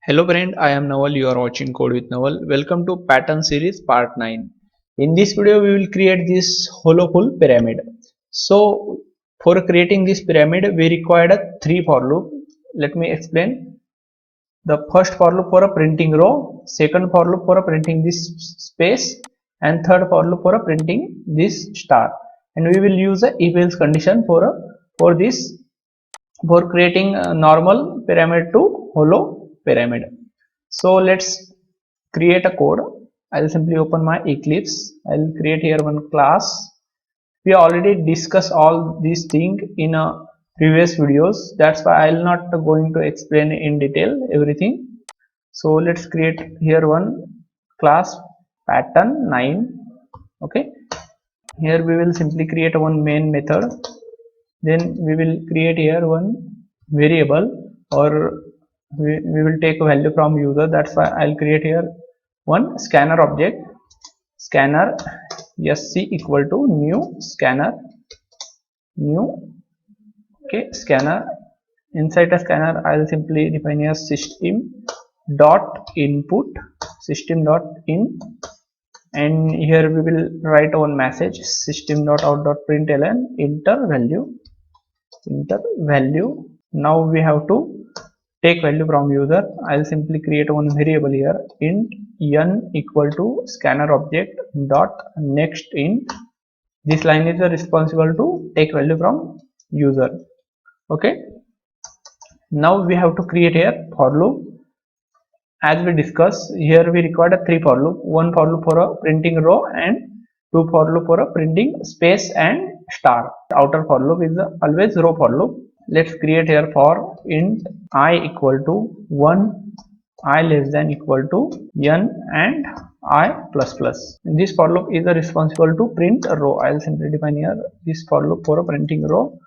Hello friend, I am Naval. You are watching Code with Naval. Welcome to pattern series part 9. In this video we will create this hollow full pyramid. So for creating this pyramid we required a 3 for loop. Let me explain. The first for loop for a printing row, second for loop for a printing this space, and third for loop for a printing this star. And we will use a if else condition for this for creating a normal pyramid to hollow pyramid. So let's create a code. I'll simply open my Eclipse. I'll create here one class. We already discussed all these things in a previous videos. That's why I'll not going to explain in detail everything. So let's create here one class pattern 9. Okay, here we will simply create one main method. Then we will create here one variable, or we will take a value from user. That's why I'll create here one scanner object, scanner sc equal to new scanner new. Okay, scanner. Inside a scanner I'll simply define here system dot input, system dot in, and here we will write one message system dot out dot println enter value. Now we have to take value from user. I'll simply create one variable here, int n equal to scanner object dot next int. This line is responsible to take value from user. Okay, now we have to create here for loop. As we discussed, here we required a 3 for loop, one for loop for a printing row and 2 for loop for a printing space and star. Outer for loop is always row for loop. Let's create here for int I equal to 1, I less than equal to n, and I plus plus. This for loop is responsible to print a row. I'll simply define here this for loop for a printing row.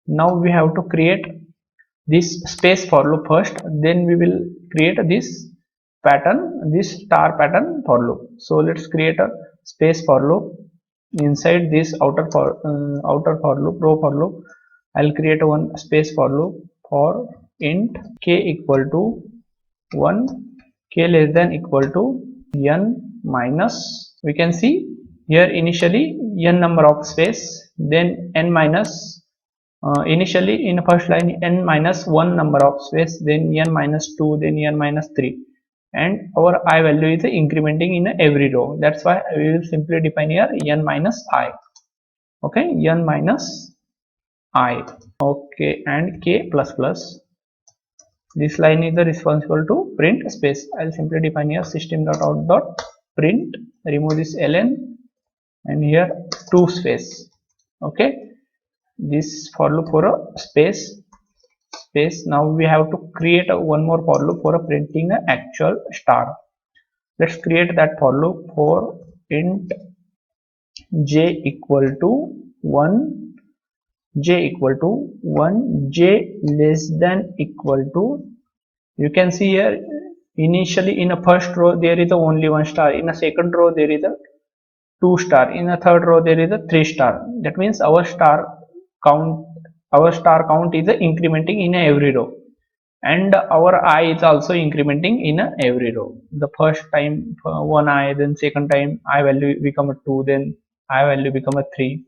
Now we have to create this space for loop first, then we will create this pattern, this star pattern for loop. So let's create a space for loop. Inside this outer for loop, row for loop, I'll create one space for loop for int k equal to 1, k less than equal to n minus, we can see here initially n number of space, then n minus, initially in first line n minus 1 number of space, then n minus 2, then n minus 3, and our I value is incrementing in every row. That's why we will simply define here n minus I. Okay, n minus I. Okay, and k plus plus. This line is responsible to print space. I'll simply define here system dot out dot print, remove this ln, and here 2 space. Okay, this for loop for a space. Now we have to create one more for loop for a printing an actual star. Let's create that for loop for int j equal to 1, j equal to 1, j less than equal to, you can see here initially in a first row there is only 1 star, in a second row there is a 2 star, in a third row there is a 3 star. That means our star count is incrementing in every row, and our I is also incrementing in every row. The first time 1 I, then second time I value become a 2, then I value become a 3.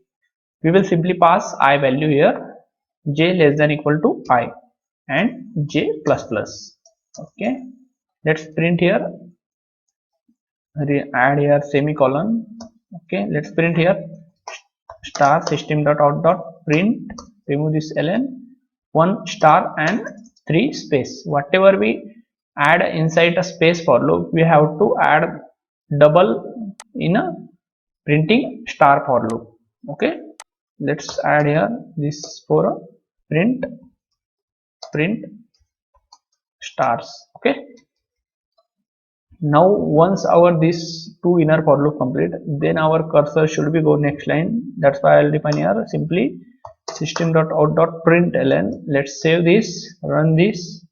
We will simply pass I value here, j less than equal to I and j plus plus. Okay, let's print here, add here semicolon. Okay, let's print here star system dot out dot print, remove this ln, 1 star and 3 space. Whatever we add inside a space for loop, we have to add double in a printing star for loop. Okay, let's add here this for a print stars. Okay, now once our this 2 inner for loop complete, then our cursor should be go next line. That's why I'll define here simply system dot out dot println. Let's save this, run this,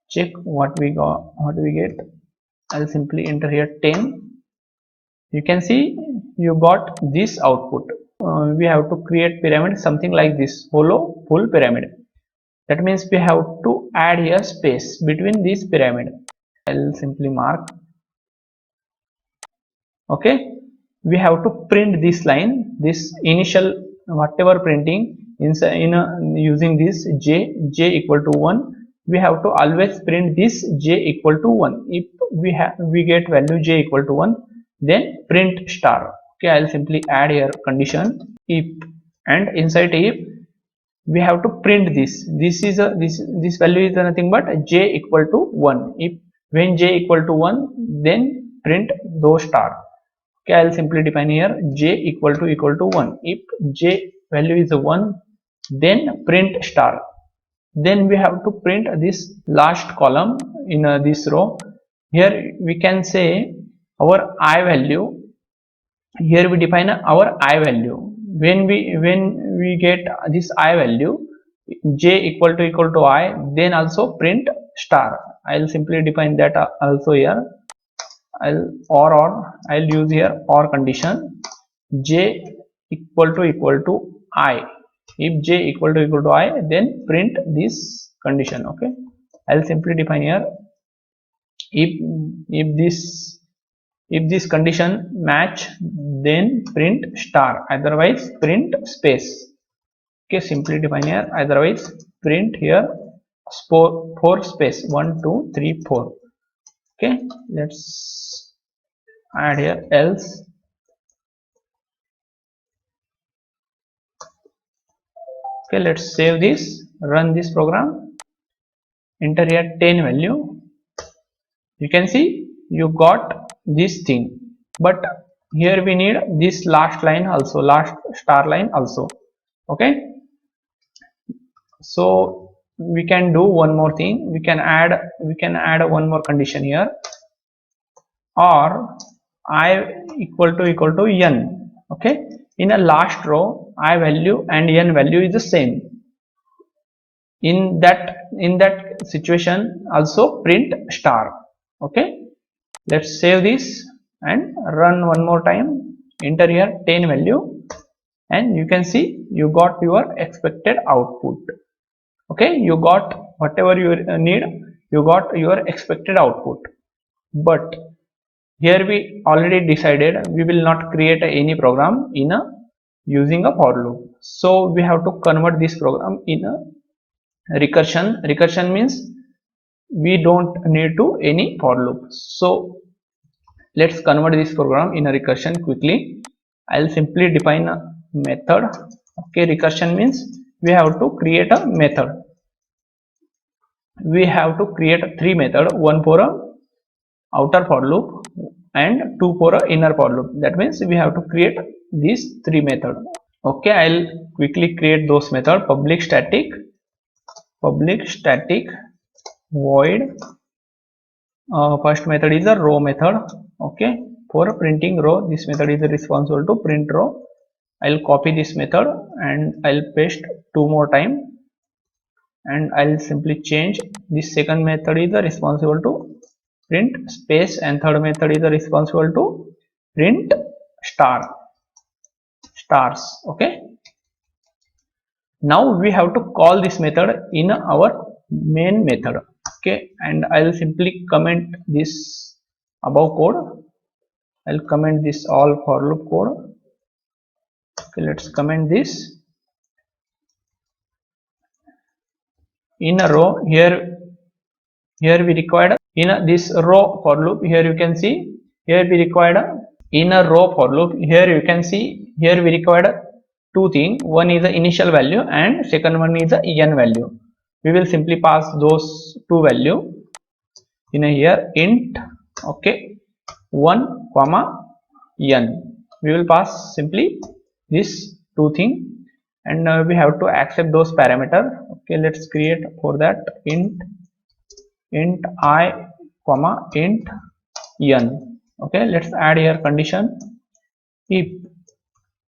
check what we get. I'll simply enter here 10. You can see you got this output. We have to create pyramid something like this, hollow full pyramid. That means we have to add here space between this pyramid. I'll simply mark. Okay, we have to print this line, this initial whatever printing using this j equal to 1. We have to always print this j equal to 1. If we get value j equal to 1, then print star. Okay, I'll simply add here condition if, and inside if we have to print this. This value is nothing but j equal to 1. If when j equal to 1, then print those star. Okay, I'll simply define here j equal to 1. If j value is 1, then print star. Then we have to print this last column in this row. Here we can say our I value. Here we define our I value. When we get this I value, j equal to I, then also print star. I'll simply define that also here. I'll use here or condition j equal to I. If j equal to I, then print this condition. Okay, I'll simply define here if this condition match, then print star, otherwise print space. Okay, simply define here, otherwise print here 4 space 1 2 3 4. Okay, let's add here else. Okay, let's save this, run this program, enter here 10 value. You can see you got this thing, but here we need this last line also, last star line also. Okay, so we can do one more thing. We can add one more condition here, or I equal to n. Okay, in a last row I value and n value is the same. In that situation also print star. Okay, let's save this and run one more time, enter here 10 value, and you can see you got your expected output. Okay, you got whatever you need, you got your expected output. But here we already decided we will not create any program in using a for loop, so we have to convert this program in a recursion. Recursion means we don't need to any for loop. So let's convert this program in a recursion quickly. I'll simply define a method. Okay, recursion means we have to create a method. We have to create 3 methods, one for a outer for loop and 2 for a inner for loop. That means we have to create these 3 methods. Okay, I'll quickly create those methods. Public static void. First method is a row method. Okay, for printing row, this method is responsible to print row. I'll copy this method and I'll paste 2 more time, and I'll simply change. This second method is responsible to print space, and third method is responsible to print stars. Okay, now we have to call this method in our main method. Okay, and I'll simply comment this above code. I'll comment this all for loop code. Okay, let's comment this. In a row, here we required in this row for loop. Here you can see, here we required in a row for loop. Here you can see, here we required 2 things. One is the initial value and second one is the n value. We will simply pass those 2 value in a here int. Okay, 1 comma n. We will pass simply this 2 things, and we have to accept those parameters. Okay, let's create for that int I comma int n. Okay, let's add here condition. If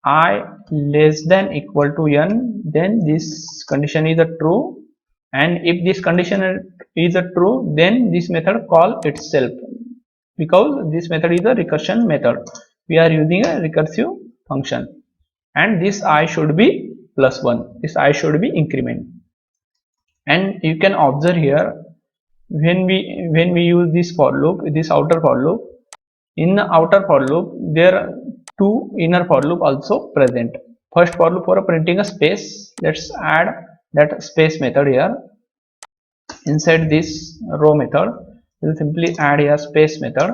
I less than equal to n, then this condition is a true, and if this condition is a true, then this method call itself, because this method is a recursion method. We are using a recursive function, and this I should be +1. This I should be increment. And you can observe here, when we use this for loop, this outer for loop, in the outer for loop there are two inner for loop also present. First for loop for printing a space, let's add that space method here. Inside this row method we'll simply add a space method,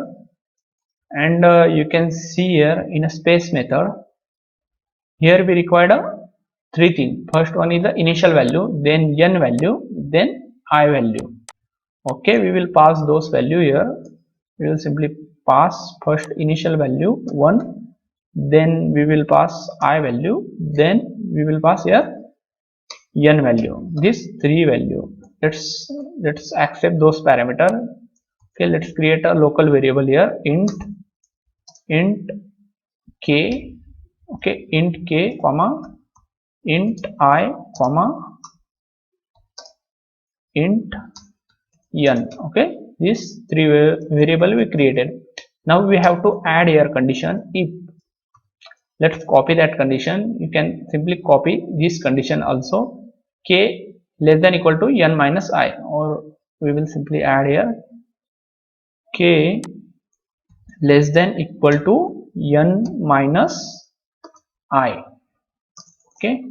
and you can see here in a space method, here we required a three things. First one is the initial value, then n value, then I value. Okay, we will pass those value here. We will simply pass first initial value 1, then we will pass I value, then we will pass here n value, this three value. Let's accept those parameter. Okay, let's create a local variable here, int k. Okay, int k comma int I comma int n. Okay, these three variable we created. Now we have to add here condition if. Let's copy that condition. You can simply copy this condition also, k less than equal to n minus I, or we will simply add here k less than equal to n minus I. Okay,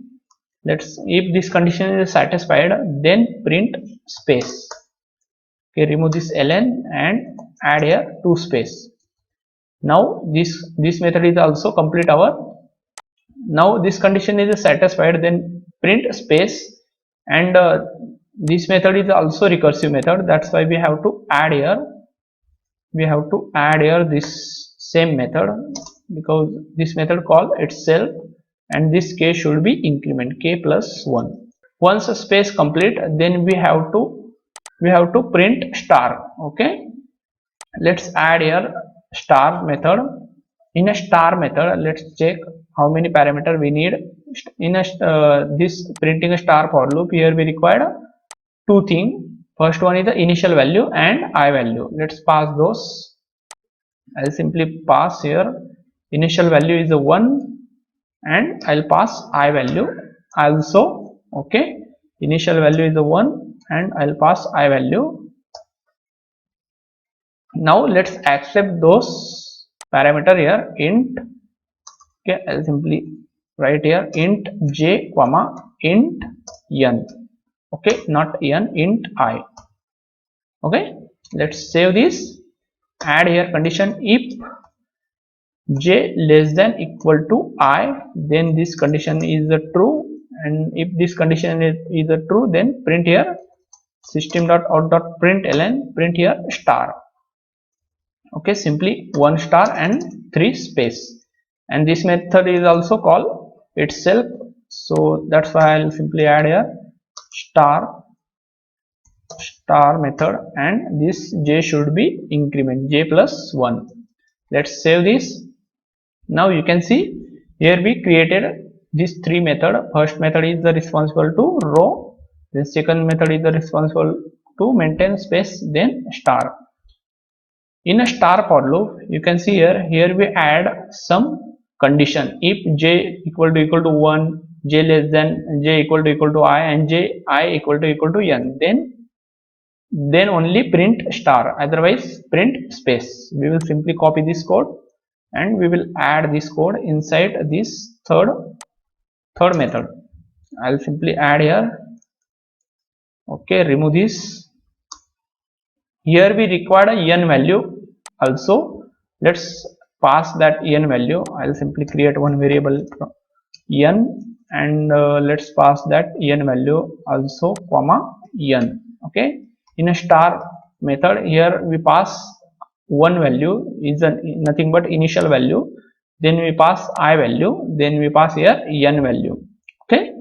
let's, if this condition is satisfied, then print space. Okay, remove this ln and add here 2 space. Now this method is also complete our. Now this condition is satisfied, then print space, and this method is also recursive method. That's why we have to add here, this same method, because this method call itself, and this k should be increment k plus 1. Once a space complete, then we have to print star. Okay, let's add here star method. In a star method, let's check how many parameter we need. In a this printing a star for loop, here we require two things. First one is the initial value and I value. Let's pass those. I'll simply pass here initial value is the 1, and I'll pass I value also. Okay, initial value is the 1 and I'll pass I value. Now let's accept those parameter here, int. Okay, I'll simply write here int j comma int n. Okay, not n, int I. Okay, let's save this. Add here condition if j less than equal to I, then this condition is the true, and if this condition is the true, then print here system.out.println, print here star. Okay, simply 1 star and 3 space, and this method is also called itself, so that's why I'll simply add here star method, and this j should be increment j plus 1. Let's save this. Now you can see here we created these three method. First method is the responsible to row, then second method is the responsible to maintain space, then star. In a star for loop, you can see here we add some condition. If j equal to 1, j less than j equal to I, and j I equal to n, then only print star, otherwise print space. We will simply copy this code and we will add this code inside this third method. I'll simply add here. Okay, remove this. Here we require a n value also. Let's pass that n value. I'll simply create one variable n, and let's pass that n value also comma n. Okay, in a star method, here we pass one value is nothing but initial value, then we pass I value, then we pass here n value. Okay,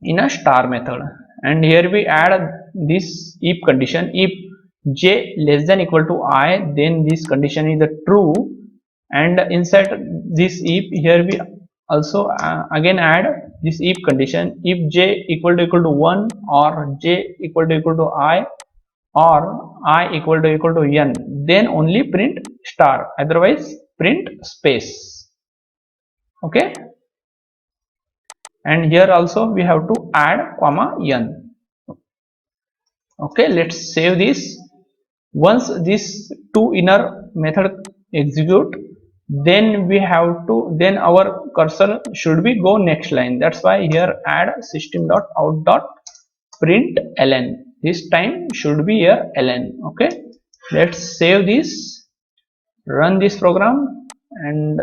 in a star method, and here we add this if condition. If j less than equal to I, then this condition is the true, and inside this if, here we also again add this if condition. If j equal to 1, or j equal to I, or I equal to n, then only print star, otherwise print space. Okay, and here also we have to add comma n. Okay, let's save this. Once this two inner method execute, then we have to, then our cursor should be go next line. That's why here add system.out.println. This time should be here ln. Okay, let's save this, run this program and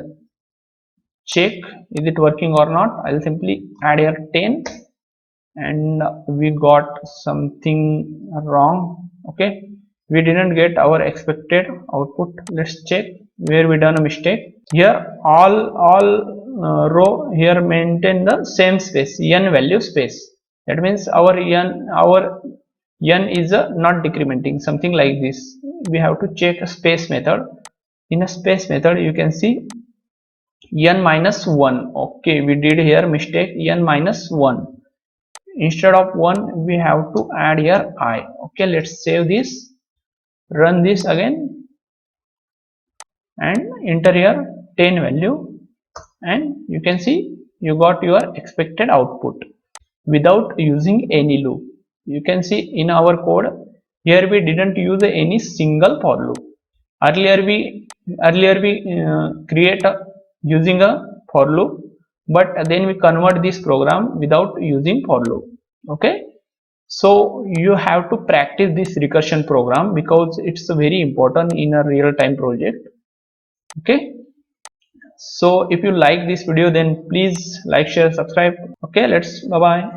check is it working or not. I'll simply add here 10 and we got something wrong. Okay, we didn't get our expected output. Let's check where we done a mistake. Here all row here maintain the same space, n value space. That means our n is not decrementing, something like this. We have to check a space method. In a space method you can see n minus 1. Okay, we did here mistake, n minus 1. Instead of 1 we have to add here I. Okay, let's save this, run this again and enter here 10 value, and you can see you got your expected output without using any loop. You can see in our code here we didn't use any single for loop. Earlier we create using a for loop, but then we convert this program without using for loop. Okay, so you have to practice this recursion program because it's very important in a real-time project. Okay, so if you like this video then please like, share, subscribe. Okay, let's bye bye.